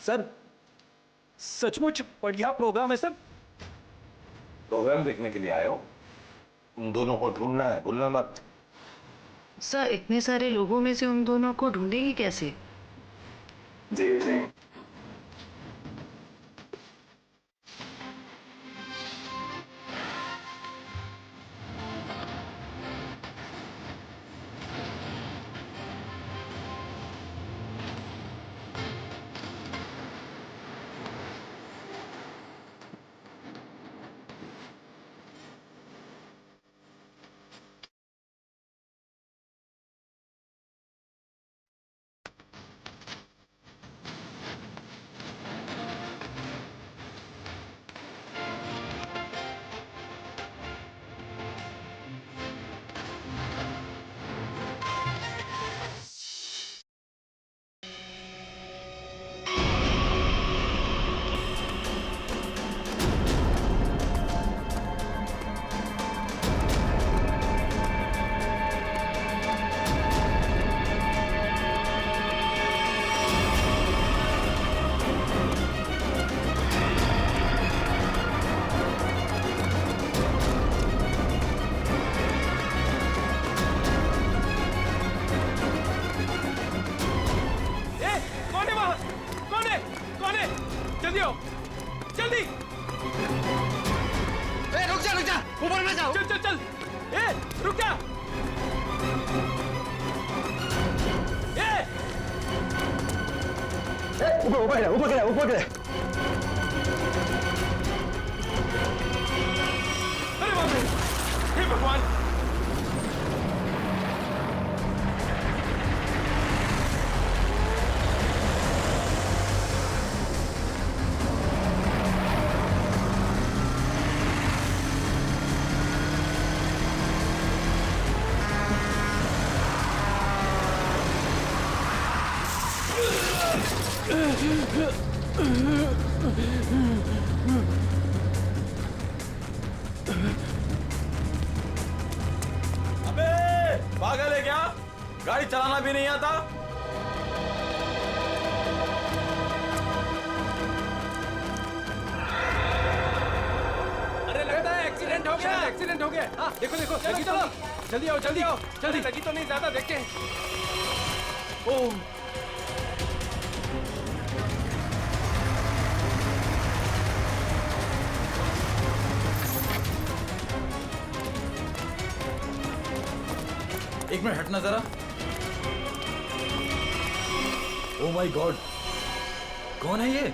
Sir सचमुच बढ़िया programme है सर। प्रोग्राम देखने के लिए आए हो? उन दोनों को ढूंढना है, भूलना मत। सर इतने सारे लोगों में से उन दोनों को ढूंढेंगे कैसे? जी जी। जल्दी आओ, जल्दी। रुक जा, ऊपर में जाओ। चल चल चल, रुक जा। ऊपर गिरे। अरे बाप रे, हे भगवान। अबे पागल है क्या? गाड़ी चलाना भी नहीं आता? अरे लगता है एक्सीडेंट हो गया। एक्सीडेंट हो गया। हाँ देखो देखो, लगी तो नहीं। जल्दी आओ, जल्दी आओ, जल्दी। लगी तो नहीं, ज्यादा देखते हैं। ओह एक मिनट हटना जरा। ओ माय गॉड, कौन है ये?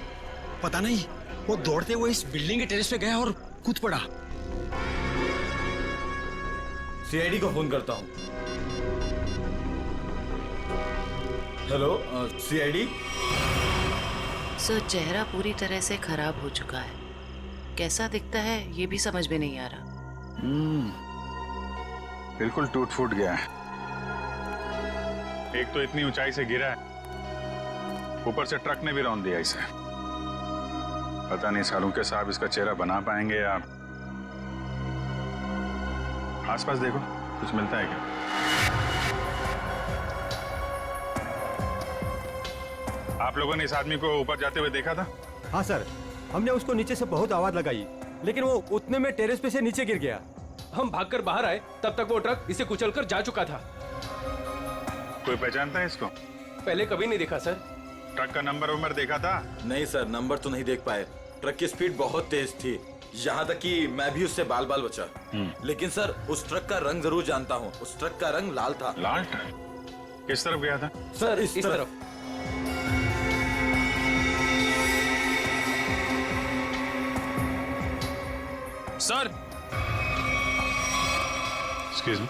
पता नहीं, वो दौड़ते हुए इस बिल्डिंग के टेरेस पे गया और कूद पड़ा। सीआईडी को फोन करता हूँ। Hello CID. सर चेहरा पूरी तरह से खराब हो चुका है। कैसा दिखता है ये भी समझ में नहीं आ रहा। बिल्कुल टूट फूट गया है। एक तो इतनी ऊंचाई से गिरा है, ऊपर से ट्रक ने भी रौंद दिया इसे। पता नहीं सालूके साहब इसका चेहरा बना पाएंगे या। आसपास देखो, कुछ मिलता है क्या? आप लोगों ने इस आदमी को ऊपर जाते हुए देखा था? हाँ सर, हमने उसको नीचे से बहुत आवाज लगाई, लेकिन वो उतने में टेरेस पे से नीचे गिर गया। हम भागकर बाहर आए, तब तक वो ट्रक इसे कुचलकर जा चुका था। कोई पहचानता है इसको? पहले कभी नहीं देखा सर। ट्रक का नंबर देखा था? नहीं सर, नंबर तो नहीं देख पाए। ट्रक की स्पीड बहुत तेज थी, यहाँ तक कि मैं भी उससे बाल बाल बचा। लेकिन सर उस ट्रक का रंग जरूर जानता हूँ। उस ट्रक का रंग लाल था। लाल ट्रक? किस तरफ गया था? सर इस तरफ। Sir excuse me.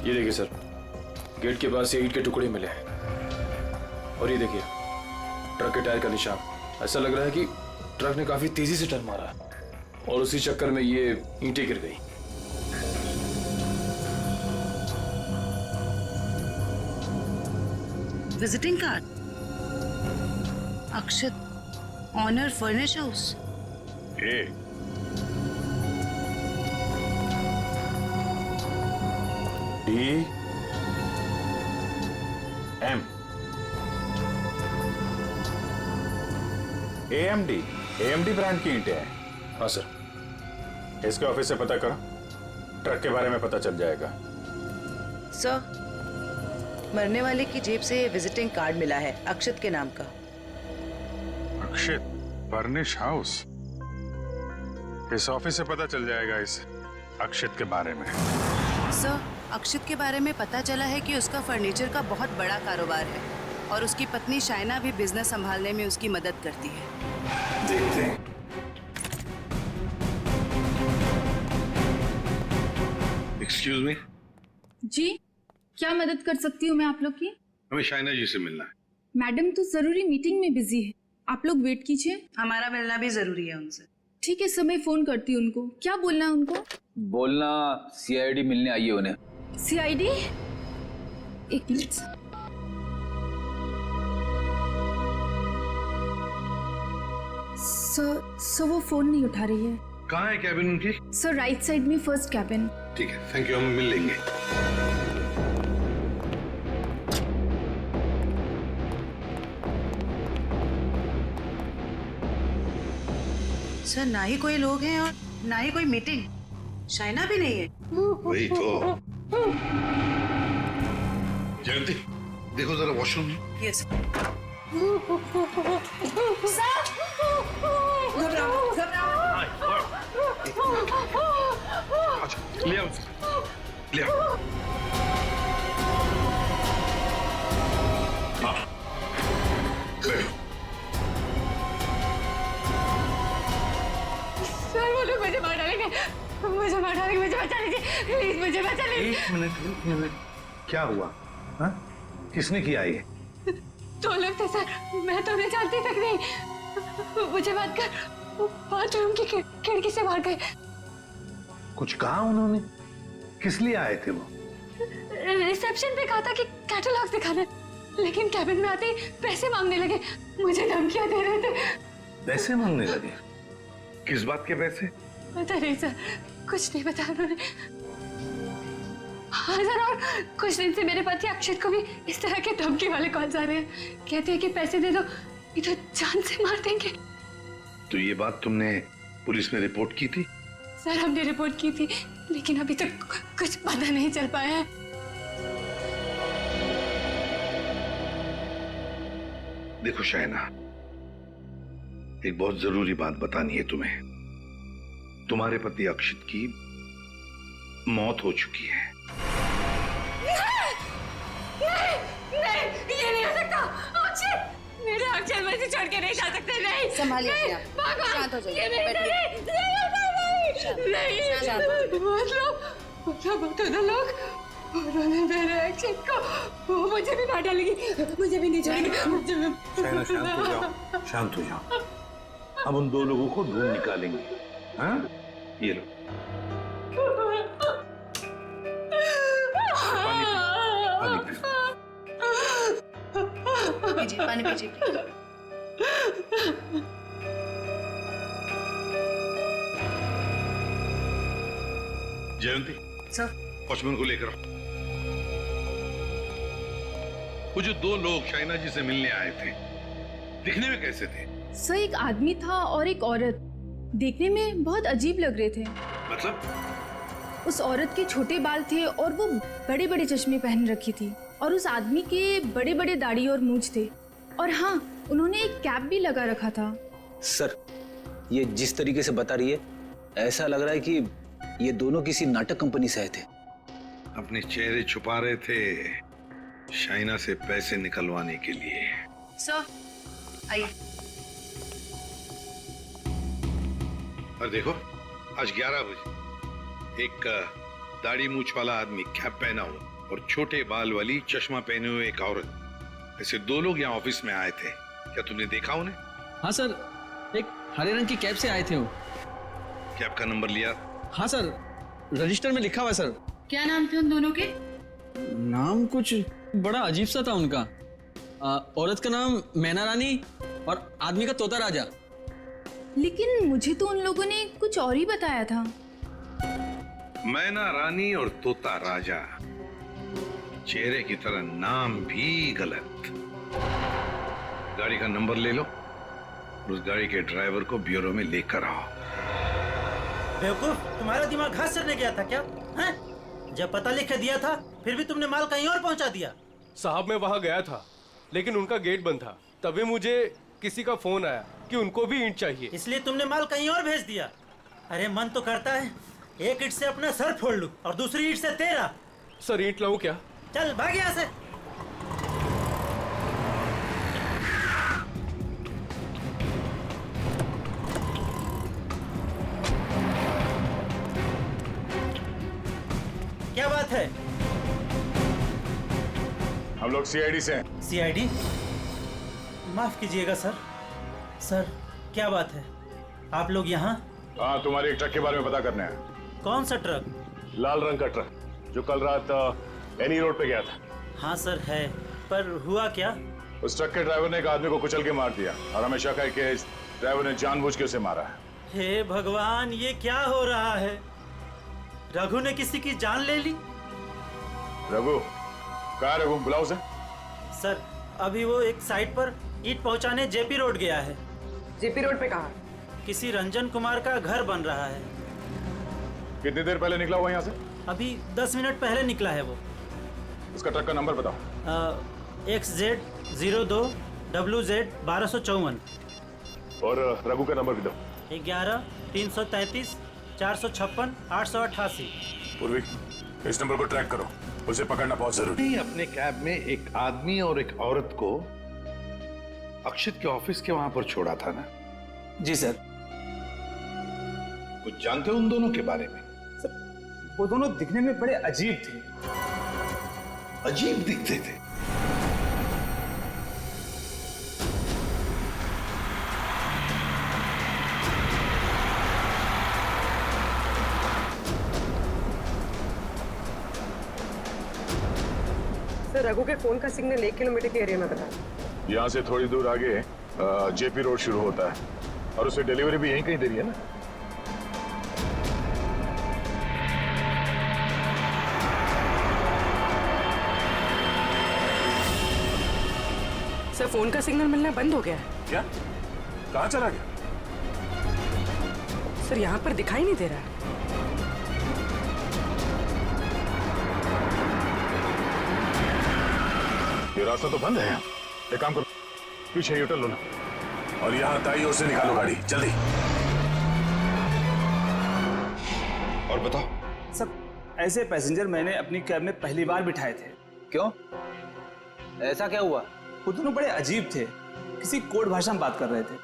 ये देखिए सर, गेट के पास ये ईंट के टुकड़े मिले हैं। और ये देखिए ट्रक के टायर का निशान। ऐसा लग रहा है कि ट्रक ने काफी तेजी से टर्न मारा और उसी चक्कर में ये ईंटें गिर गई। Visiting card, Akshat, owner furnish house. M AMD brand की ईंटें हैं। हाँ सर। इसके ऑफिस से पता करो, ट्रक के बारे में पता चल जाएगा। सर, मरने वाले की जेब से विजिटिंग कार्ड मिला है अक्षत के नाम का। अक्षित, फर्निश हाउस। इस ऑफिस से पता चल जाएगा इस अक्षित के बारे में। सर, अक्षित के बारे में पता चला है कि उसका फर्नीचर का बहुत बड़ा कारोबार है और उसकी पत्नी शाइना भी बिजनेस संभालने में उसकी मदद करती है। देखते हैं। एक्सक्यूज मी, जी, क्या मदद कर सकती हूँ मैं आप लोग की? हमें शाइना जी से मिलना है। मैडम तो जरूरी मीटिंग में बिजी है, आप लोग वेट कीजिए। हमारा मिलना भी जरूरी है उनसे। ठीक है सर, मैं फोन करती हूँ उनको। क्या बोलना है उनको? बोलना CID मिलने आई है उन्हें। CID? एक मिनट। सर वो फोन नहीं उठा रही है। कहाँ है कैबिन उनकी? सर राइट साइड में फर्स्ट कैबिन। ठीक है, थैंक यू, हम मिल लेंगे। सर, ना ही कोई लोग हैं और ना ही कोई मीटिंग। शाइना भी नहीं है। वही तो। जयंती, देखो जरा वॉशरूम में। यस। ले आओ, ले आओ। हाँ, बैठो। सर वो लोग मुझे मार डालेंगे, मुझे मार डालेंगे, मुझे बचा लीजिए प्लीज, मुझे बचा लीजिए। एक मिनट, क्या हुआ? हाँ? किसने किया ये? दो लोग थे सर, मैं तो उन्हें जानती तक नहीं। मुझे बात कर बाथरूम की खिड़की से भाग गए। कुछ कहा उन्होंने? किस लिए आए थे वो? रिसेप्शन पे कहा था कि कैटलॉग दिखाना, लेकिन कैबिन में आते ही पैसे मांगने लगे, मुझे धमकियां दे रहे थे। पैसे मांगने लगे? किस बात के पैसे? पता नहीं सर, कुछ नहीं बताया उन्होंने। हाँ सर, और कुछ दिन से मेरे पति अक्षत को भी इस तरह के धमकी वाले कॉल्स आ रहे हैं। कहते हैं कि पैसे दे दो, ये तो जान से मार देंगे। तो ये बात तुमने पुलिस में रिपोर्ट की थी? सर हमने रिपोर्ट की थी, लेकिन अभी तक कुछ पता नहीं चल पाया है। देखो शाइना, एक बहुत जरूरी बात बतानी है तुम्हें। तुम्हारे पति अक्षित की मौत हो चुकी है। नहीं, ये नहीं हो सकता। अक्षत, मेरे अक्षत मुझे छोड़ के नहीं जा सकते। नहीं, संभालिए नहीं, अपने आप। भगवान, शांत हो जाइए, ये नहीं, बैठिए। मतलब तो लोग उन्होंने मेरे अक्षत को, वो मुझे भी मार डालेंगे, मुझे भी नहीं छोड़ेंगे, मुझे भी। शाइना शांत हो जाओ, शांत हो जाओ। हम उन दो लोगों को ढूंढ निकालेंगे। हाँ, ये लो पानी पीजिए, पानी पीजिए। जयंती, सर, वॉचमैन को लेकर आओ। वो जो दो लोग शाइना जी से मिलने आए थे, दिखने में कैसे थे? सर एक आदमी था और एक औरत, देखने में बहुत अजीब लग रहे थे। मतलब? उस औरत के छोटे बाल थे और वो बड़े बड़े चश्मे पहन रखी थी, और उस आदमी के बड़े बड़े दाढ़ी और मूंछ थे, और हाँ, उन्होंने एक कैप भी लगा रखा था। सर, ये जिस तरीके से बता रही है, ऐसा लग रहा है कि ये दोनों किसी नाटक कंपनी से आए थे। अपने चेहरे छुपा रहे थे शाइना से पैसे निकलवाने के लिए। सर, आइए। और देखो, आज 11 बजे एक दाढ़ी मूछ वाला आदमी कैप पहना हुआ और छोटे बाल वाली चश्मा पहने हुए एक औरत, ऐसे दो लोग यहाँ ऑफिस में आए थे। क्या तुमने देखा उन्हें? हाँ सर, एक हरे रंग की कैब से आए थे वो। कैब का नंबर लिया? हाँ सर, रजिस्टर में लिखा हुआ है सर। क्या नाम थे उन दोनों के? नाम कुछ बड़ा अजीब सा था उनका। औरत का नाम मैना रानी और आदमी का तोता राजा। लेकिन मुझे तो उन लोगों ने कुछ और ही बताया था। मैना रानी और तोता राजा, चेहरे की तरह नाम भी गलत। गाड़ी का नंबर ले लो और उस गाड़ी के ड्राइवर को ब्यूरो में लेकर आओ। बेवकूफ, तुम्हारा दिमाग घास चढ़ने गया था क्या? हैं? जब पता लिख के दिया था फिर भी तुमने माल कहीं और पहुंचा दिया। साहब मैं वहाँ गया था लेकिन उनका गेट बंद था, तभी मुझे किसी का फोन आया कि उनको भी ईंट चाहिए, इसलिए तुमने माल कहीं और भेज दिया। अरे मन तो करता है एक ईंट से अपना सर फोड़ लूं और दूसरी ईंट से तेरा। सर ईंट लाऊं क्या? चल भाग यहाँ से। क्या बात है? हम लोग सीआईडी से हैं। सीआईडी? माफ कीजिएगा सर। सर क्या बात है, आप लोग यहाँ? हाँ, तुम्हारे एक ट्रक के बारे में पता करने हैं। कौन सा ट्रक? लाल रंग का ट्रक जो कल रात एनी रोड पे गया था। हाँ सर है, पर हुआ क्या? उस ट्रक के ड्राइवर ने एक आदमी को कुचल के मार दिया और हमें शक है कि इस ड्राइवर ने जानबूझ के उसे मारा है। हे भगवान, ये क्या हो रहा है? रघु ने किसी की जान ले ली? रघु? कहाँ रघु? बुलाओ उसे। सर अभी वो एक साइट पर ईंट पहुंचाने जेपी रोड गया है। जेपी रोड पे कहाँ? किसी रंजन कुमार का घर बन रहा है। कितनी देर पहले निकला हुआ यहाँ से? अभी 10 मिनट पहले निकला है वो। उसका ट्रक का नंबर बताओ। XZ02 WZ 1254। और रघु का नंबर भी दो। 11 333 456 888। पूर्वी, इस नंबर को ट्रैक करो, उसे पकड़ना बहुत जरूरी है। अपने कैब में एक आदमी और एक औरत को अक्षित के ऑफिस के वहां पर छोड़ा था ना? जी सर। कुछ जानते हो उन दोनों के बारे में? सर वो दोनों दिखने में बड़े अजीब थे। अजीब दिखते थे? सर रघु के फोन का सिग्नल 1 किलोमीटर के एरिया में बता। यहाँ से थोड़ी दूर आगे जेपी रोड शुरू होता है और उसे डिलीवरी भी यहीं कहीं दे रही है ना? सर फोन का सिग्नल मिलना बंद हो गया है। क्या? कहाँ चला गया? सर यहाँ पर दिखाई नहीं दे रहा है। ये रास्ता तो बंद है। एक काम करो, पीछे यूटर्न लो ना और यहाँ दाईं ओर से निकालो गाड़ी, जल्दी। और बताओ। सब ऐसे पैसेंजर मैंने अपनी कैब में पहली बार बिठाए थे। क्यों? ऐसा क्या हुआ? वो दोनों बड़े अजीब थे, किसी कोड भाषा में बात कर रहे थे।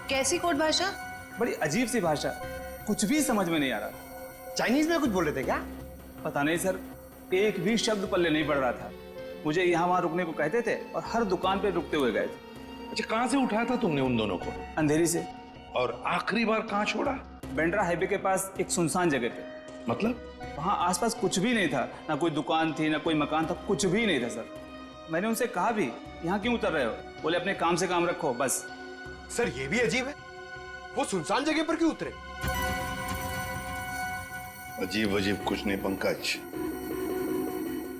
कैसी कोड भाषा? बड़ी अजीब सी भाषा, कुछ भी समझ में नहीं आ रहा। चाइनीज में कुछ बोल रहे थे क्या? पता नहीं सर, एक भी शब्द पल्ले नहीं पड़ रहा था। मुझे यहाँ वहाँ रुकने को कहते थे और हर दुकान पे रुकते हुए गए थे। अच्छा, कहाँ से उठाया था तुमने उन दोनों को? अंधेरी से। और आखिरी बार कहाँ छोड़ा? बेंड्रा हाईवे के पास एक सुनसान जगह पे। मतलब? वहाँ आसपास कुछ भी नहीं था, ना कोई दुकान थी ना कोई मकान था, कुछ भी नहीं था सर। मैंने उनसे कहा भी, यहाँ क्यों उतर रहे हो? बोले अपने काम से काम रखो बस। सर ये भी अजीब है, वो सुनसान जगह पर क्यों उतरे? अजीब अजीब कुछ नहीं पंकज,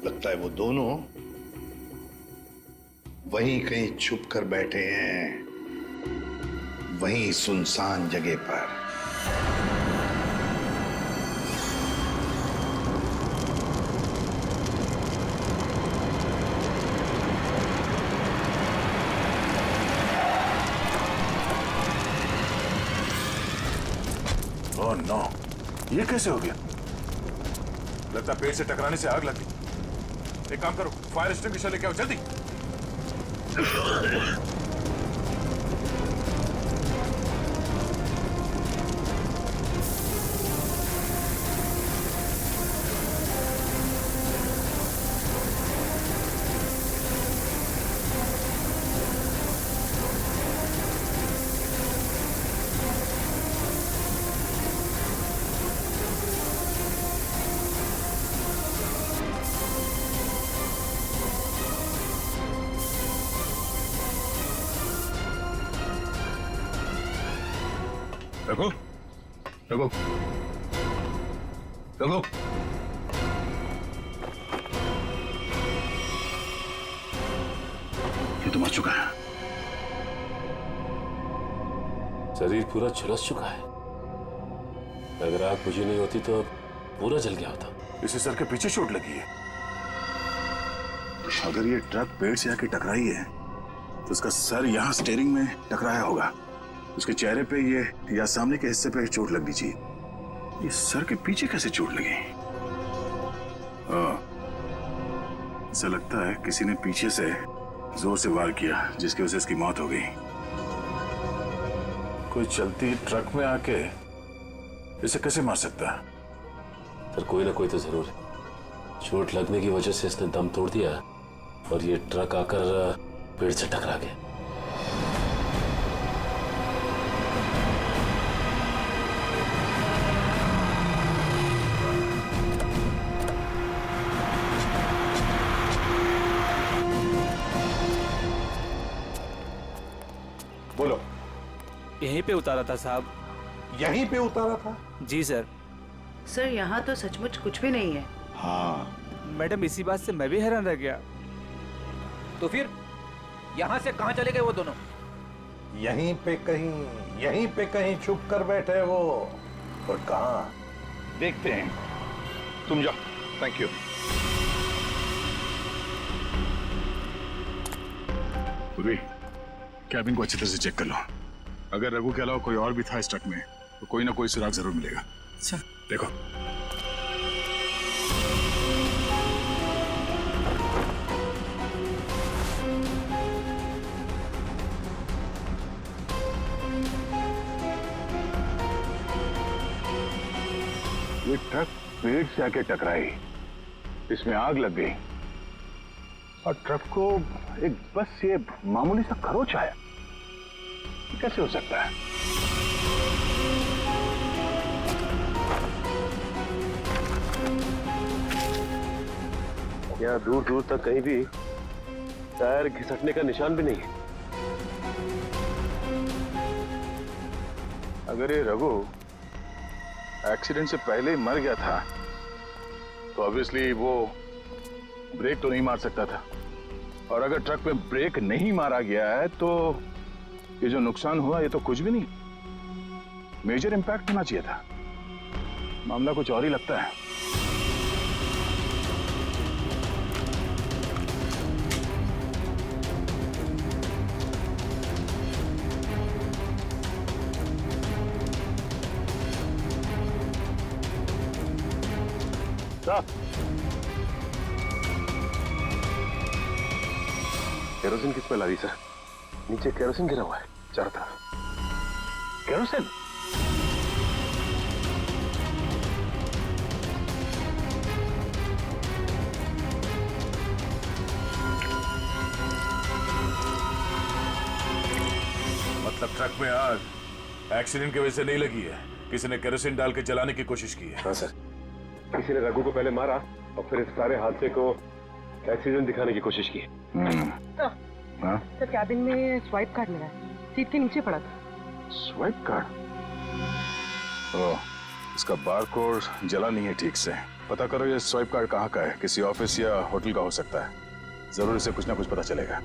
लगता है वो दोनों वहीं कहीं छुप कर बैठे हैं, वहीं सुनसान जगह पर। ओह नो, ये कैसे हो गया? लगता पेड़ से टकराने से आग लगी। एक काम करो, फायर एक्सटिंग्विशर लेके आओ जल्दी। रघु, रघु, रघु, ये तो मर चुका है। शरीर पूरा झुलस चुका है। अगर आग बुझी नहीं होती तो पूरा जल गया होता। इसे सर के पीछे चोट लगी है। अगर ये ट्रक पेड़ से आके टकराई है तो उसका सर यहाँ स्टीयरिंग में टकराया होगा। उसके चेहरे पे ये या सामने के हिस्से पे चोट लगनी चाहिए। ये सर के पीछे कैसे चोट लगी? ऐसा लगता है किसी ने पीछे से जोर से वार किया जिसकी वजह से इसकी मौत हो गई। कोई चलती ट्रक में आके इसे कैसे मार सकता है? सर कोई ना कोई तो जरूर है। चोट लगने की वजह से इसने दम तोड़ दिया और ये ट्रक आकर पेड़ से टकरा गया। बोलो। यहीं पे उतारा था साहब। यहीं पे उतारा था? जी सर। सर यहाँ तो सचमुच कुछ भी नहीं है। हाँ मैडम, इसी बात से मैं भी हैरान रह गया। तो फिर यहाँ से कहाँ चले गए वो दोनों? यहीं पे कहीं छुप कर बैठे वो। और कहाँ? देखते हैं। तुम जाओ। Thank you. पूर्वी, कैबिन को अच्छी तरह से चेक कर लो। अगर रघु के अलावा कोई और भी था इस ट्रक में तो कोई ना कोई सुराग जरूर मिलेगा। अच्छा देखो। ये ट्रक पेड़ से आके टकराई, इसमें आग लग गई और ट्रक को एक बस ये मामूली सा खरोच आया। कैसे हो सकता है? यहाँ दूर दूर तक कहीं भी टायर घिसटने का निशान भी नहीं है। अगर ये रघु एक्सीडेंट से पहले ही मर गया था तो ऑब्वियसली वो ब्रेक तो नहीं मार सकता था। और अगर ट्रक में ब्रेक नहीं मारा गया है तो ये जो नुकसान हुआ ये तो कुछ भी नहीं, मेजर इंपैक्ट होना चाहिए था। मामला कुछ और ही लगता है। केरोसिन की स्मेल आ रही सर। नीचे केरोसिन गिरा हुआ है चारों तरफ। केरोसिन? मतलब ट्रक में आग एक्सीडेंट की वजह से नहीं लगी है, किसी ने केरोसिन डाल के जलाने की कोशिश की है। हाँ सर, किसी ने रघु को पहले मारा और फिर इस सारे हादसे को एक्सीडेंट दिखाने की कोशिश की। सर कैबिन में स्वाइप कार्ड मिला है, सीट के नीचे पड़ा था। Swipe card? ओह, इसका बारकोड जला नहीं है ठीक से। पता करो ये स्वाइप कार्ड कहाँ का है, किसी ऑफिस या होटल का हो सकता है। जरूर इसे कुछ ना कुछ पता चलेगा।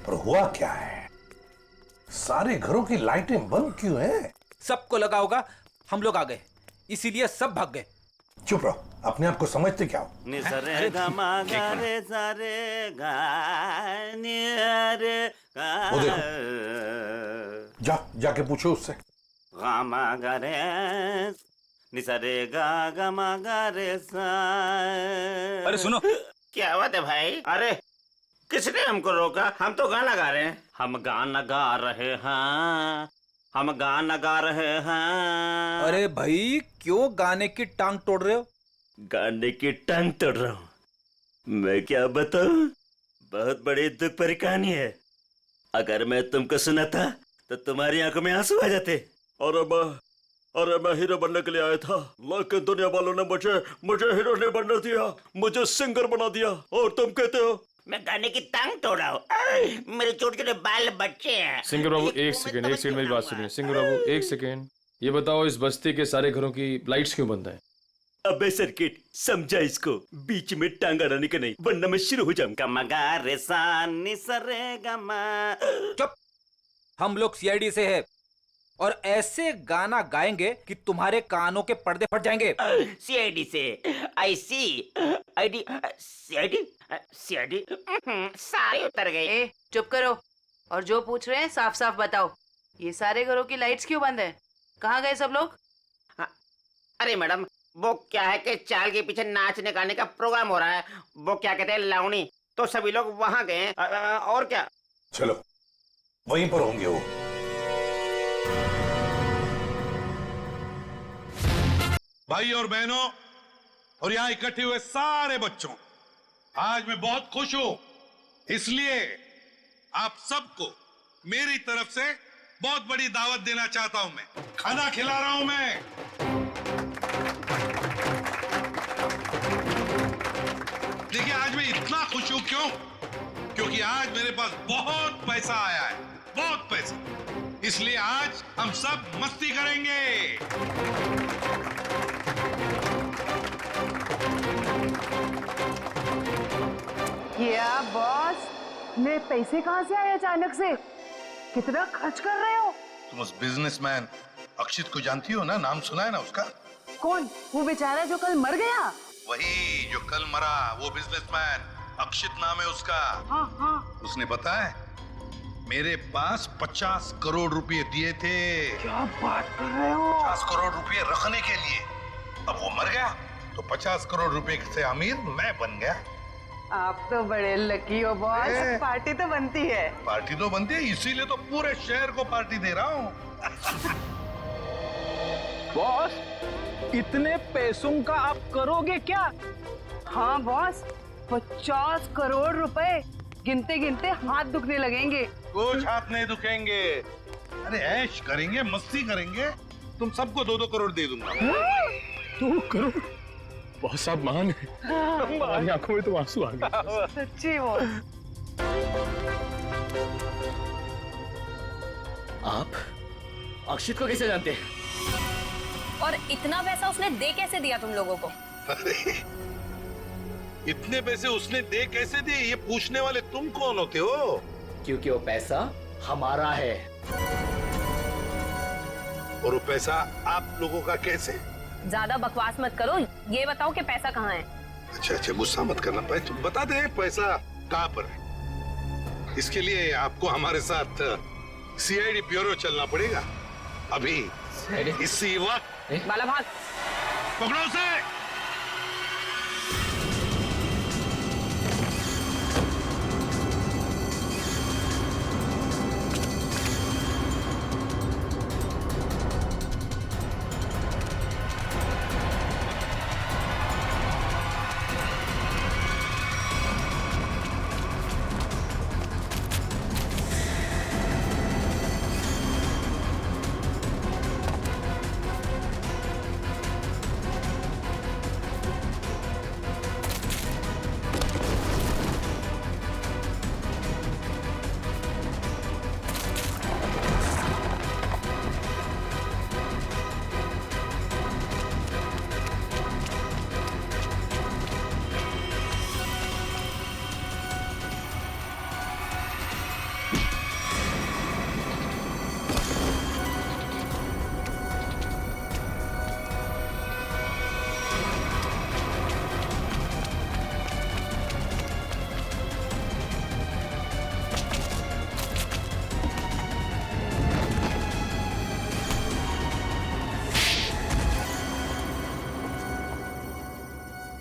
पर हुआ क्या है? सारे घरों की लाइटें बंद क्यों हैं? सबको लगा होगा हम लोग आ गए, इसीलिए सब भाग गए। चुप रहो, अपने आप को समझते क्या हो? वो देखो, जाके पूछो उससे। अरे सुनो। क्या बात है भाई? अरे किसने हमको रोका? हम तो गाना गा रहे हैं। हम गाना गा रहे हैं, हम गाना गा रहे हैं। अरे भाई क्यों गाने की टांग तोड़ रहे हो? गाने की टांग तोड़ रहा हूँ? मैं क्या बताऊं? बहुत बड़ी दुख भरी कहानी है। अगर मैं तुमको सुनाता तो तुम्हारी आंखों में आंसू आ जाते। अरे मैं हीरो बनने के लिए आया था, लेकिन दुनिया वालों ने मुझे हीरो नहीं बनने दिया, मुझे सिंगर बना दिया। और तुम कहते हो मैं गाने की टांग तोड़ रहा हूँ? मेरे छोटे छोटे बाल बच्चे हैं। सिंगर बाबू एक सेकंड मेरी बात सुनिए। सिंगर बाबू एक सेकंड, ये बताओ इस बस्ती के सारे घरों की लाइट्स क्यों बंद हैं? अबे सर्किट समझा इसको, बीच में टांग अड़ाने का नहीं, वरना मैं शुरू हो जाऊंगा। मगा रे सा नि सा रे गा मा। चुप। हम लोग सीआईडी से हैं और ऐसे गाना गाएंगे कि तुम्हारे कानों के पर्दे फट जाएंगे। सीआईडी से आई सी आईडी सीआईडी सीआईडी सारे उतर गए। ए, चुप करो और जो पूछ रहे हैं साफ साफ बताओ। ये सारे घरों की लाइट्स क्यों बंद है? कहाँ गए सब लोग? अरे मैडम, वो क्या है कि चाल के पीछे नाचने गाने का प्रोग्राम हो रहा है, वो क्या कहते हैं लावणी, तो सभी लोग वहां गए। और क्या? चलो वहीं पर होंगे वो। भाई और बहनों और यहाँ इकट्ठे हुए सारे बच्चों, आज मैं बहुत खुश हूं, इसलिए आप सबको मेरी तरफ से बहुत बड़ी दावत देना चाहता हूं। मैं खाना खिला रहा हूं। मैं देखिए, आज मैं इतना खुश हूं क्यों? क्योंकि आज मेरे पास बहुत पैसा आया है, बहुत पैसा। इसलिए आज हम सब मस्ती करेंगे। क्या बॉस, मैं पैसे कहाँ से आए अचानक से? कितना खर्च कर रहे हो? तुम उस बिजनेसमैन अक्षित को जानती हो ना? नाम सुना है ना उसका? कौन? वो बेचारा जो कल मर गया? वही जो कल मरा, वो बिजनेसमैन अक्षित नाम है उसका। हाँ हाँ। उसने पता है मेरे पास 50 करोड़ रुपए दिए थे। क्या बात कर रहे हो? 50 करोड़ रुपए रखने के लिए। अब वो मर गया तो 50 करोड़ रुपए से अमीर मैं बन गया। आप तो बड़े लकी हो बॉस। पार्टी तो बनती है। पार्टी तो बनती है, इसीलिए तो पूरे शहर को पार्टी दे रहा हूँ। बॉस, इतने पैसों का आप करोगे क्या? हाँ बॉस, 50 करोड़ रुपए गिनते गिनते हाथ दुखने लगेंगे। कुछ हाथ नहीं दुखेंगे। अरे ऐश करेंगे, मस्ती करेंगे। तुम सबको 2-2 करोड़ दे दूंगा। 2 करोड़? बहुत साहब महान है। हमारी आंखों में तो आंसू आ गए। सच्ची बॉस। आप अक्षित को कैसे जानते हैं? और इतना पैसा उसने दे कैसे दिया तुम लोगों को? अरे इतने पैसे उसने दे कैसे दिए, ये पूछने वाले तुम कौन होते हो? क्योंकि वो पैसा हमारा है। और वो पैसा आप लोगों का कैसे? ज्यादा बकवास मत करो, ये बताओ कि पैसा कहाँ है? अच्छा, गुस्सा मत करना। तुम बता दे पैसा कहाँ पर है। इसके लिए आपको हमारे साथ सीआईडी ब्यूरो चलना पड़ेगा। अभी इसी वक्त। बाला भाग। पकड़ो उसे।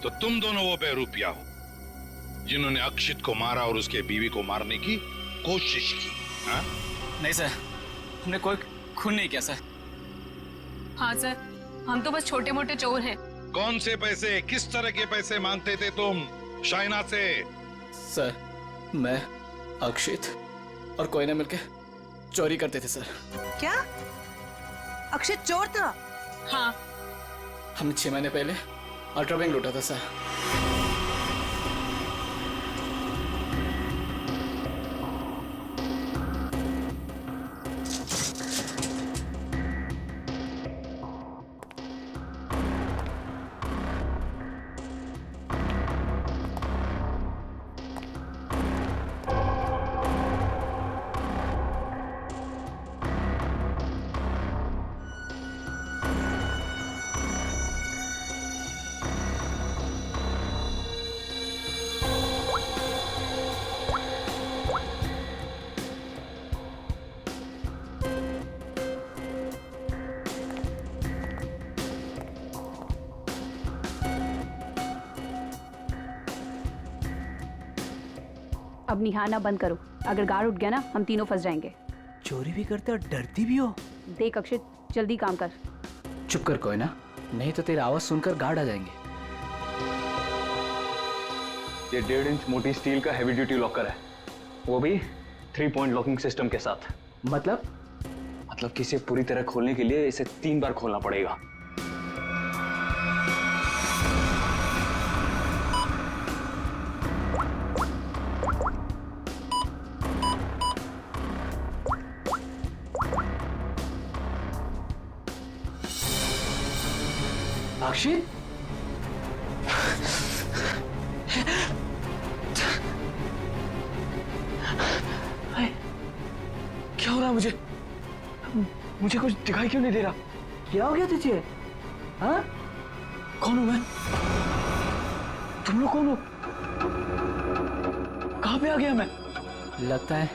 तो तुम दोनों वो बेरूपिया हो जिन्होंने अक्षित को मारा और उसके बीवी को मारने की कोशिश की। हा? नहीं सर, हमने कोई खून नहीं किया सर। हाँ सर, हम तो बस छोटे मोटे चोर हैं। कौन से पैसे, किस तरह के पैसे मांगते थे तुम शाइना से? सर, मैं, अक्षित और कोई ना मिलके चोरी करते थे सर। क्या अक्षित चोर था? हाँ। हमने 6 महीने पहले अल्ट्रा बैंक लूटा था सर। अब निहारना बंद करो, अगर गार्ड उठ गया ना हम तीनों फंस जाएंगे। चोरी भी करते और डरती भी हो। देख अक्षित, जल्दी काम कर। चुप कर कोई ना, नहीं तो तेरी आवाज सुनकर गार्ड आ जाएंगे। ये 1.5 इंच मोटी स्टील का हैवी ड्यूटी लॉकर है, वो भी 3 पॉइंट लॉकिंग सिस्टम के साथ। मतलब कि इसे पूरी तरह खोलने के लिए इसे 3 बार खोलना पड़ेगा। अक्षित, क्या हो रहा है मुझे कुछ दिखाई क्यों नहीं दे रहा? क्या हो गया तुझे? हाँ? कौन हूं मैं? तुम लोग कौन हो? कहां पे आ गया मैं? लगता है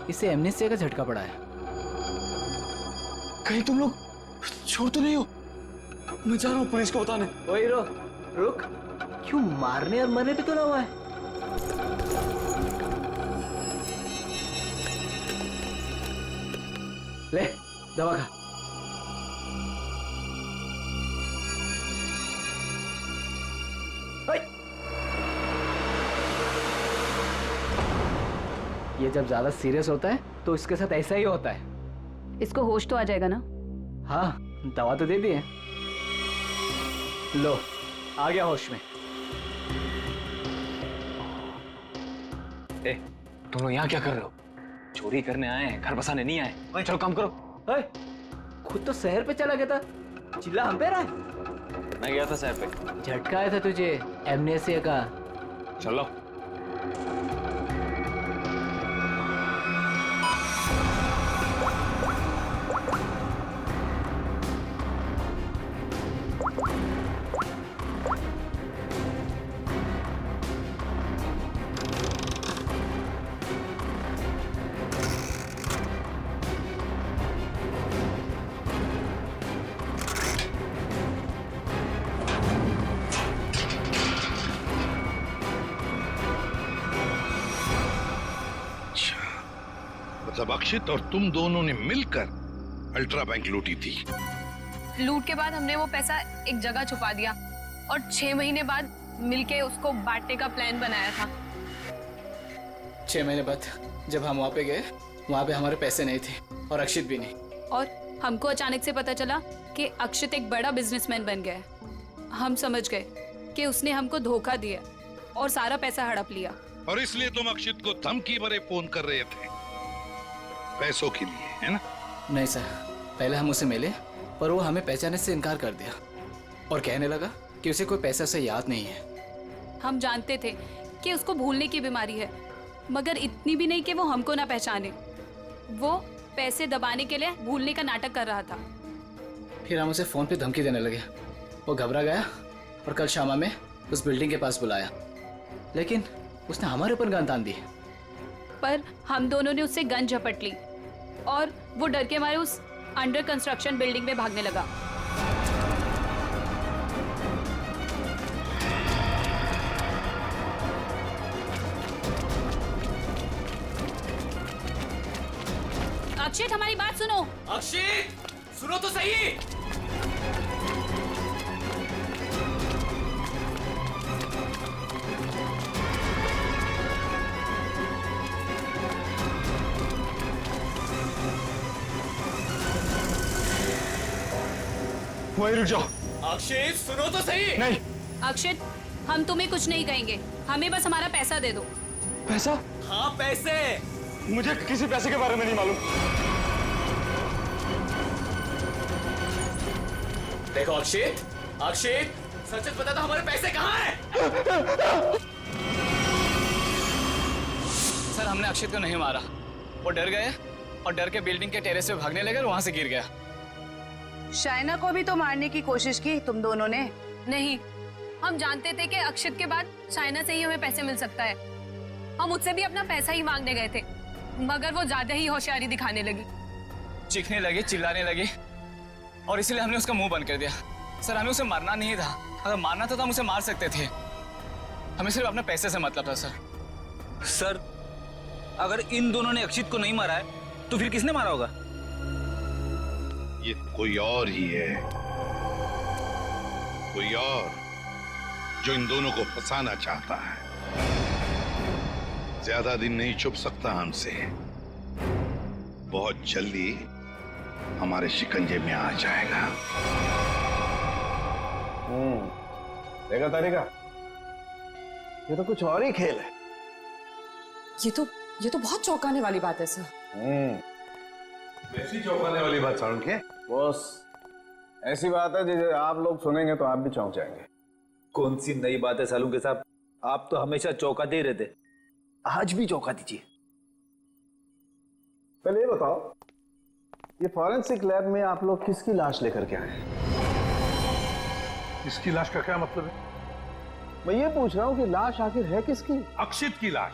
इसे एमनेस्टिया का झटका पड़ा है। कहीं तुम लोग छोड़ तो नहीं हो? मैं जा रहा हूं पुलिस को बताने। ओए रुक, क्यों मारने और मरने पे तुला हुआ है? ले दवा खा। ये जब ज्यादा सीरियस होता है तो इसके साथ ऐसा ही होता है। इसको होश तो आ जाएगा ना? हाँ, दवा तो दे दी है। लो, आ गया होश में। तुम लोग यहाँ क्या कर रहे हो? चोरी करने आए हैं, घर बसाने नहीं आए। चलो काम करो। खुद तो शहर पे चला गया था, चिल्ला हम पे रहा है। मैं गया था शहर पे। झटका आया था तुझे एमनेस्टिया का। चलो। मतलब अक्षित और तुम दोनों ने मिलकर अल्ट्रा बैंक लूटी थी। लूट के बाद हमने वो पैसा एक जगह छुपा दिया और 6 महीने बाद मिलके उसको बांटने का प्लान बनाया था। 6 महीने बाद जब हम वहाँ पे गए, वहाँ पे हमारे पैसे नहीं थे और अक्षित भी नहीं। और हमको अचानक से पता चला कि अक्षित एक बड़ा बिजनेसमैन बन गया है। हम समझ गए कि उसने हमको धोखा दिया और सारा पैसा हड़प लिया। और इसलिए तुम अक्षित को धमकी भरे फोन कर रहे थे पैसों के लिए, है ना? नहीं सर, पहले हम उसे मिले पर वो हमें पहचानने से इनकार कर दिया और कहने लगा कि उसे कोई पैसा से याद नहीं है। हम जानते थे कि उसको भूलने की बीमारी है, मगर इतनी भी नहीं कि वो हमको ना पहचाने। वो पैसे दबाने के लिए भूलने का नाटक कर रहा था। फिर हम उसे फोन पे धमकी देने लगे। वो घबरा गया और कल शाम में उस बिल्डिंग के पास बुलाया, लेकिन उसने हमारे ऊपर गन तान दी। पर हम दोनों ने उससे गन झपट ली और वो डर के मारे उस अंडर कंस्ट्रक्शन बिल्डिंग में भागने लगा। अक्षित, हमारी बात सुनो। अक्षित, सुनो तो सही। वहीं रुक जाओ। अक्षित, सुनो तो सही। नहीं। अक्षित, हम तुम्हें कुछ नहीं कहेंगे, हमें बस हमारा पैसा दे दो। पैसा? हाँ, पैसे। मुझे किसी पैसे के बारे में नहीं मालूम। देखो अक्षित, सच सच बता दो, हमारे पैसे कहाँ हैं? सर, हमने अक्षित को नहीं मारा। वो डर गए और डर के बिल्डिंग के टेरेस पे भागने लगे और वहां से गिर गया। शाइना को भी तो मारने की कोशिश की तुम दोनों ने। नहीं, हम जानते थे कि अक्षित के बाद शाइना से ही हमें पैसे मिल सकता है। हम उससे भी अपना पैसा ही मांगने गए थे, मगर वो ज्यादा ही होशियारी दिखाने लगी। चीखने लगी, चिल्लाने लगी और इसलिए हमने उसका मुंह बंद कर दिया। सर, हमें उसे मारना नहीं था। अगर मारना था तो हम उसे मार सकते थे। हमें सिर्फ अपने पैसे से मतलब था सर। सर, अगर इन दोनों ने अक्षित को नहीं मारा है तो फिर किसने मारा होगा? ये कोई और ही है, कोई और जो इन दोनों को फंसाना चाहता है। ज्यादा दिन नहीं छुप सकता हमसे, बहुत जल्दी हमारे शिकंजे में आ जाएगा। देखा तारिका, ये तो कुछ और ही खेल है। ये तो बहुत चौंकाने वाली बात है सर। वैसी चौंकाने वाली बात सारुण के? बॉस, ऐसी बात है जिसे आप लोग सुनेंगे तो आप भी चौंक जाएंगे। कौन सी नई बात है सालू के साहब? आप तो हमेशा चौंकाते ही रहते, आज भी चौंका दीजिए। पहले ये बताओ, ये फॉरेंसिक लैब में आप लोग किसकी लाश लेकर के आए हैं? इसकी लाश का क्या मतलब है? मैं ये पूछ रहा हूं कि लाश आखिर है किसकी? अक्षित की लाश।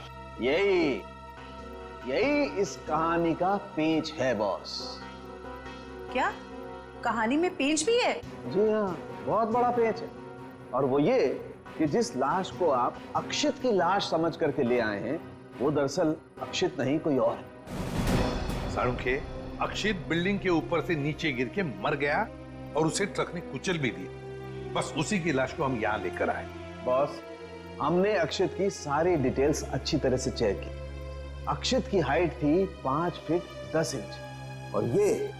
यही इस कहानी का पेच है बॉस। क्या कहानी में पेच भी है? जी हाँ, बहुत बड़ा पेच है। और वो ये कि जिस लाश को आप अक्षित की लाश समझ करके ले आए हैं, वो दरअसल अक्षित नहीं कोई और है। सारुण के, अक्षित बिल्डिंग के ऊपर से नीचे गिर के मर गया और उसे ट्रक ने कुचल भी दिया। बस उसी की लाश को हम यहाँ लेकर आए। बॉस, हमने अक्षित की सारी डिटेल्स अच्छी तरह से चेक की। अक्षित की हाइट थी 5 फीट 10 इंच और ये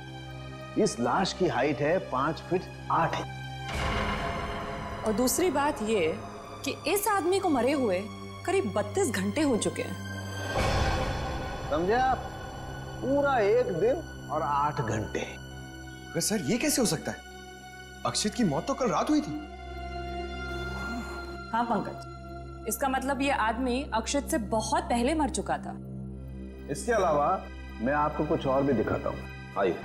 इस लाश की हाइट है 5 फीट 8 इंच। और दूसरी बात ये कि इस आदमी को मरे हुए करीब 32 घंटे हो चुके हैं। समझे आप? पूरा 1 दिन और 8 घंटे। अगर सर ये कैसे हो सकता है? अक्षित की मौत तो कल रात हुई थी। हाँ पंकज, इसका मतलब ये आदमी अक्षित से बहुत पहले मर चुका था। इसके अलावा मैं आपको कुछ और भी दिखाता हूं। आइए,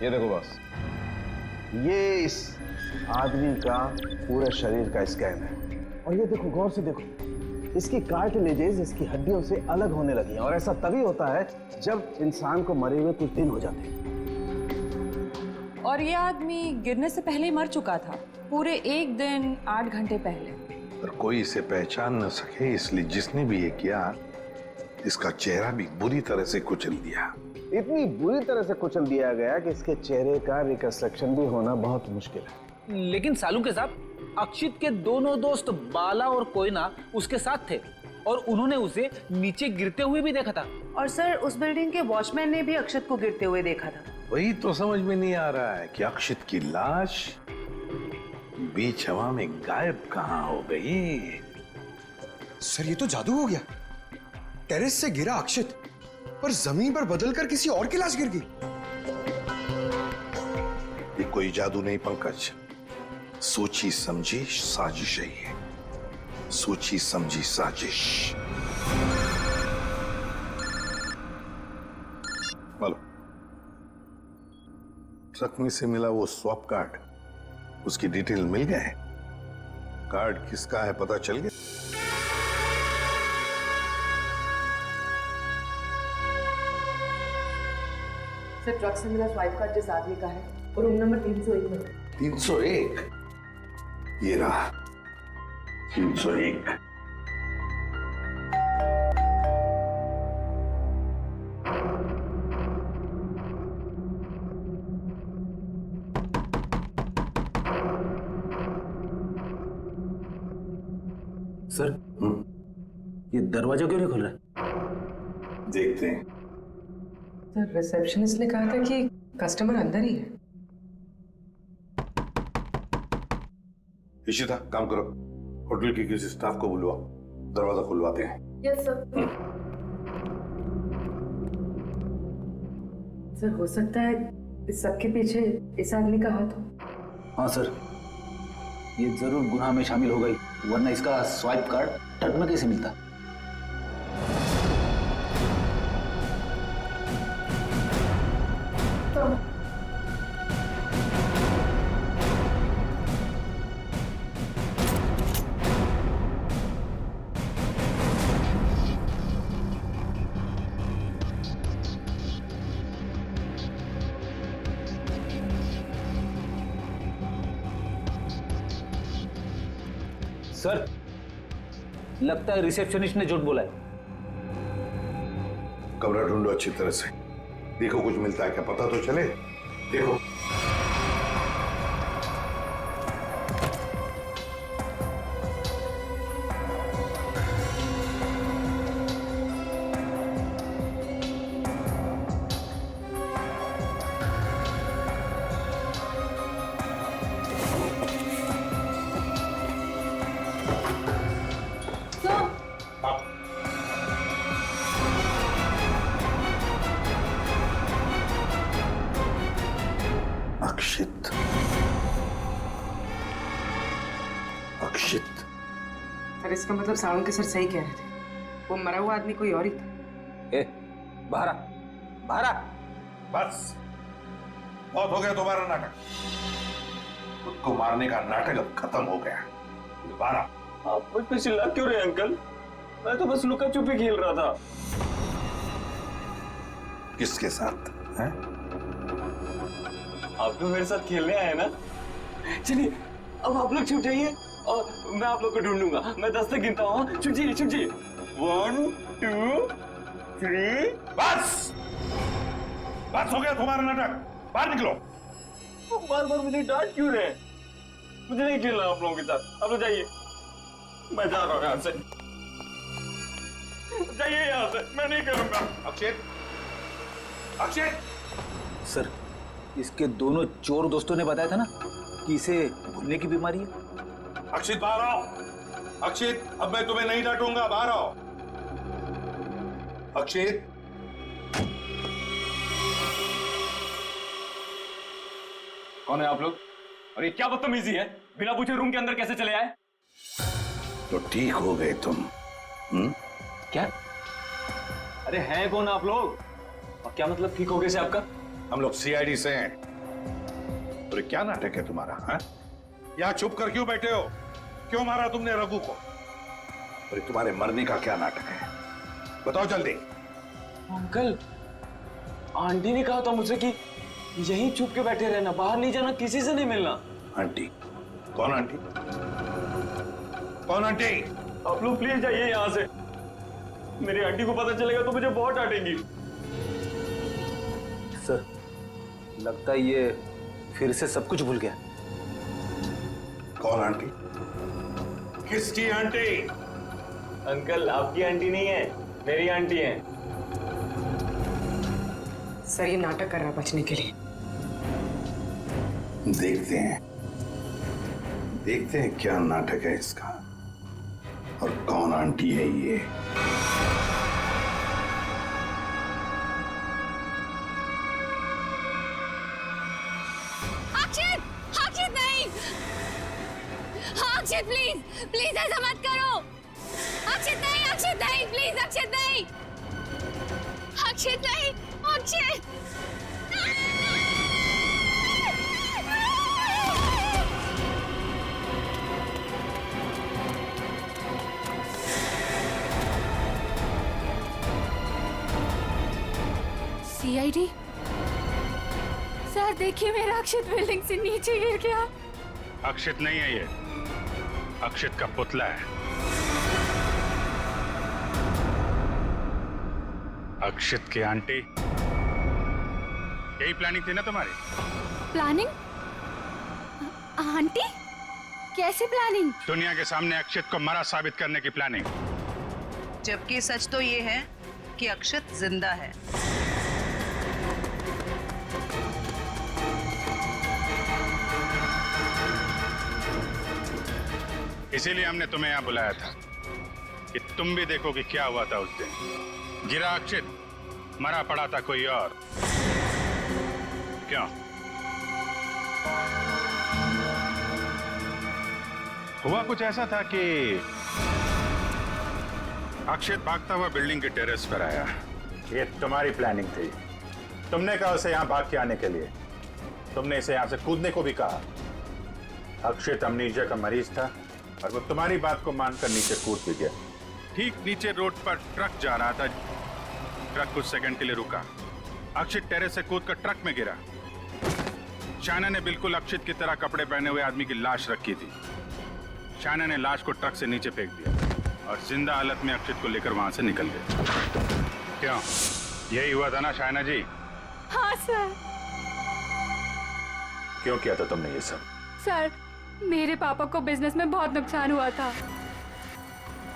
ये देखो बॉस, ये इस आदमी का पूरे शरीर का स्कैन है। और ये देखो, गौर से देखो, इसकी कार्टिलेजेस इसकी हड्डियों से अलग होने लगी हैं। और ऐसा तभी होता है जब इंसान को मरे हुए कुछ दिन हो जाते हैं। और ये आदमी गिरने से पहले ही मर चुका था, पूरे 1 दिन 8 घंटे पहले। पर कोई इसे पहचान न सके, इसलिए जिसने भी ये किया, इसका चेहरा भी बुरी तरह से कुचल दिया। इतनी बुरी तरह से कुचल दिया गया कि इसके चेहरे का रिकंस्ट्रक्शन भी होना बहुत मुश्किल है। लेकिन सालू के साहब, अक्षित के दोनों दोस्त बाला और कोयना उसके साथ थे और उन्होंने उसे नीचे गिरते हुए भी देखा था। और सर, उस बिल्डिंग के वॉचमैन ने भी अक्षित को गिरते हुए देखा था। वही तो समझ में नहीं आ रहा है कि अक्षित की लाश बीच हवा में गायब कहां हो गई। सर ये तो जादू हो गया। टेरेस से गिरा अक्षित, पर जमीन पर बदलकर किसी और की लाश गिर गई। ये कोई जादू नहीं पंकज, सोची समझी साजिश है ये। सोची समझी साजिश। बोलो, ट्रक में से मिला वो स्वैप कार्ड, उसकी डिटेल मिल गए? कार्ड किसका है पता चल गया? सर, ट्रक से मिला स्वाइप कार्ड जिस आदमी का है और रूम नंबर 301 में। 301? ये रहा 301। सर, ये दरवाजा क्यों नहीं खुल रहा है? देखते हैं। सर, रिसेप्शनिस्ट ने कहा था कि कस्टमर अंदर ही है। इशिता, काम करो, होटल के किसी स्टाफ को बुलवाओ, दरवाजा खुलवाते हैं। Yes sir. सर, हो सकता है इस सबके पीछे इस आदमी का हाथ हो। हाँ सर, ये जरूर गुनाह में शामिल हो गई, वरना इसका स्वाइप कार्ड ट्रक में कैसे मिलता? लगता है रिसेप्शनिस्ट ने झूठ बोला है। कमरा ढूंढो अच्छी तरह से, देखो कुछ मिलता है क्या, पता तो चले। देखो अक्षित, अक्षित। सर इसका मतलब सावंत के सर सही कह रहे थे, वो मरा हुआ आदमी कोई और ही था। बाहर आ, बाहर आ। बस बहुत हो गया तुम्हारा नाटक। खुद को मारने का नाटक अब खत्म हो गया। दोबारा आप मुझ पे चिल्ला क्यों रहे अंकल? मैं तो बस लुका छुपी खेल रहा था। किसके साथ हैं? आप तो मेरे साथ खेलने आए ना। चलिए अब आप लोग छुप जाइए और मैं आप लोग को ढूंढूंगा। मैं 10 तक गिनता हूँ। छुप जाइए, छुप जाइए। 1 2 3। बस बस हो गया तुम्हारा नाटक, बाहर निकलो। बार बार मुझे डांट क्यों रहे? मुझे नहीं खेलना आप लोगों के साथ। आप लोग जाइए, मैं जा रहा हूँ यहाँ से। जाइए यहाँ से, मैं नहीं खेलूंगा। अक्षित, अक्षित। सर इसके दोनों चोर दोस्तों ने बताया था ना कि इसे भूलने की बीमारी है। अक्षित बाहर आओ। अक्षित अब मैं तुम्हें नहीं डांटूंगा, बाहर आओ। अक्षित कौन है आप लोग? और ये क्या बदतमीजी है? बिना पूछे रूम के अंदर कैसे चले आए? तो ठीक हो गए तुम। क्या? अरे हैं कौन आप लोग? और क्या मतलब ठीक हो गए से आपका? हम लोग सीआईडी से हैं। तो क्या नाटक है तुम्हारा? हाँ? यहाँ छुप कर क्यों बैठे हो? क्यों मारा तुमने रघु को? और तुम्हारे मरने का क्या नाटक है? बताओ जल्दी। अंकल, आंटी ने कहा था मुझसे कि यहीं छुप के बैठे रहना, बाहर नहीं जाना, किसी से नहीं मिलना। आंटी? कौन आंटी? कौन आंटी? आप लोग प्लीज जाइए यहाँ से। मेरी आंटी को पता चलेगा तो मुझे बहुत डांटेंगी। सर लगता है ये फिर से सब कुछ भूल गया। कौन आंटी? किसकी आंटी? अंकल आपकी आंटी नहीं है, मेरी आंटी है। सर ये नाटक कर रहा है बचने के लिए। देखते हैं क्या नाटक है इसका और कौन आंटी है ये। अक्षित नहीं, अक्षित प्लीज प्लीज ऐसा मत करो। अक्षित नहीं प्लीज, अक्षित नहीं, अक्षित नहीं, अक्षित। सीआईडी सर देखिए, मेरा अक्षित बिल्डिंग से नीचे गिर गया। अक्षित नहीं है ये, अक्षित का पुतला है। अक्षित की आंटी, यही प्लानिंग थी ना तुम्हारी? प्लानिंग? आंटी? कैसे प्लानिंग? दुनिया के सामने अक्षित को मरा साबित करने की प्लानिंग। जबकि सच तो ये है कि अक्षित जिंदा है। इसीलिए हमने तुम्हें यहां बुलाया था कि तुम भी देखो कि क्या हुआ था उस दिन। गिरा अक्षित, मरा पड़ा था कोई और। क्यों? हुआ कुछ ऐसा था कि अक्षित भागता हुआ बिल्डिंग के टेरेस पर आया। ये तुम्हारी प्लानिंग थी। तुमने कहा उसे यहां भाग के आने के लिए। तुमने इसे यहां से कूदने को भी कहा। अक्षित अमनीजिया का मरीज था और वो तुम्हारी बात को मानकर नीचे कूद भी गया। ठीक नीचे रोड पर ट्रक जा रहा था। ट्रक कुछ सेकंड के लिए रुका। अक्षित टेरेस से कूदकर ट्रक में गिरा। शायना ने बिल्कुल अक्षित की तरह कपड़े पहने हुए आदमी की लाश रखी थी। शायना ने लाश को ट्रक से नीचे फेंक दिया। और जिंदा हालत में अक्षित को लेकर वहां से निकल गए। क्यों, यही हुआ था ना शायना जी? हाँ सर। क्यों किया था तुमने ये सब? सर, मेरे पापा को बिजनेस में बहुत नुकसान हुआ था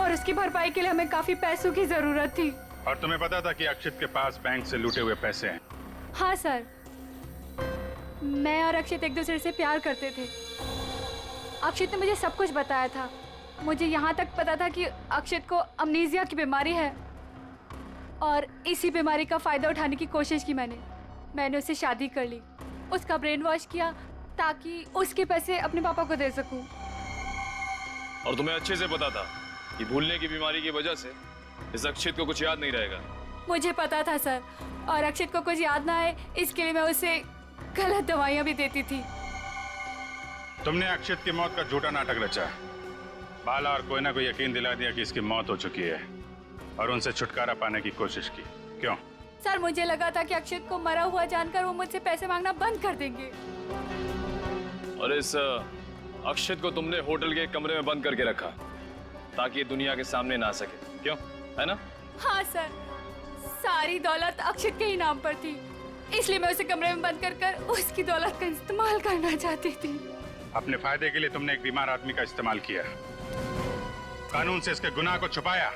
और उसकी भरपाई के लिए हमें काफी पैसों की जरूरत थी। और तुम्हें पता था कि अक्षित के पास बैंक से लूटे हुए पैसे हैं? हाँ सर, मैं और अक्षित एक दूसरे से प्यार करते थे। अक्षित ने मुझे सब कुछ बताया था। मुझे यहाँ तक पता था कि अक्षित को अमनीजिया की बीमारी है और इसी बीमारी का फायदा उठाने की कोशिश की मैंने उससे शादी कर ली, उसका ब्रेन वॉश किया ताकि उसके पैसे अपने पापा को दे सकूं। और तुम्हें अच्छे से पता था कि भूलने की बीमारी की वजह से इस अक्षित को कुछ याद नहीं रहेगा। मुझे पता था सर, और अक्षित को कुछ याद ना आए इसके लिए मैं उसे गलत दवाइयाँ भी देती थी। तुमने अक्षित की मौत का झूठा नाटक रचा, बाला और कोई ना कोई यकीन दिला दिया कि इसकी मौत हो चुकी है और उनसे छुटकारा पाने की कोशिश की। क्यों? सर, मुझे लगा था कि अक्षित को मरा हुआ जानकर वो मुझसे पैसे मांगना बंद कर देंगे। और इस अक्षित को तुमने होटल के कमरे में बंद करके रखा ताकि दुनिया के सामने ना आ सके, क्यों? है ना? हाँ सर, सारी दौलत अक्षित के ही नाम पर थी, इसलिए मैं उसे कमरे में बंद कर उसकी दौलत का इस्तेमाल करना चाहती थी। अपने फायदे के लिए तुमने एक बीमार आदमी का इस्तेमाल किया, कानून से इसके गुनाह को छुपाया।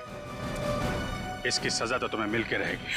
इसकी सजा तो तुम्हें मिल के रहेगी।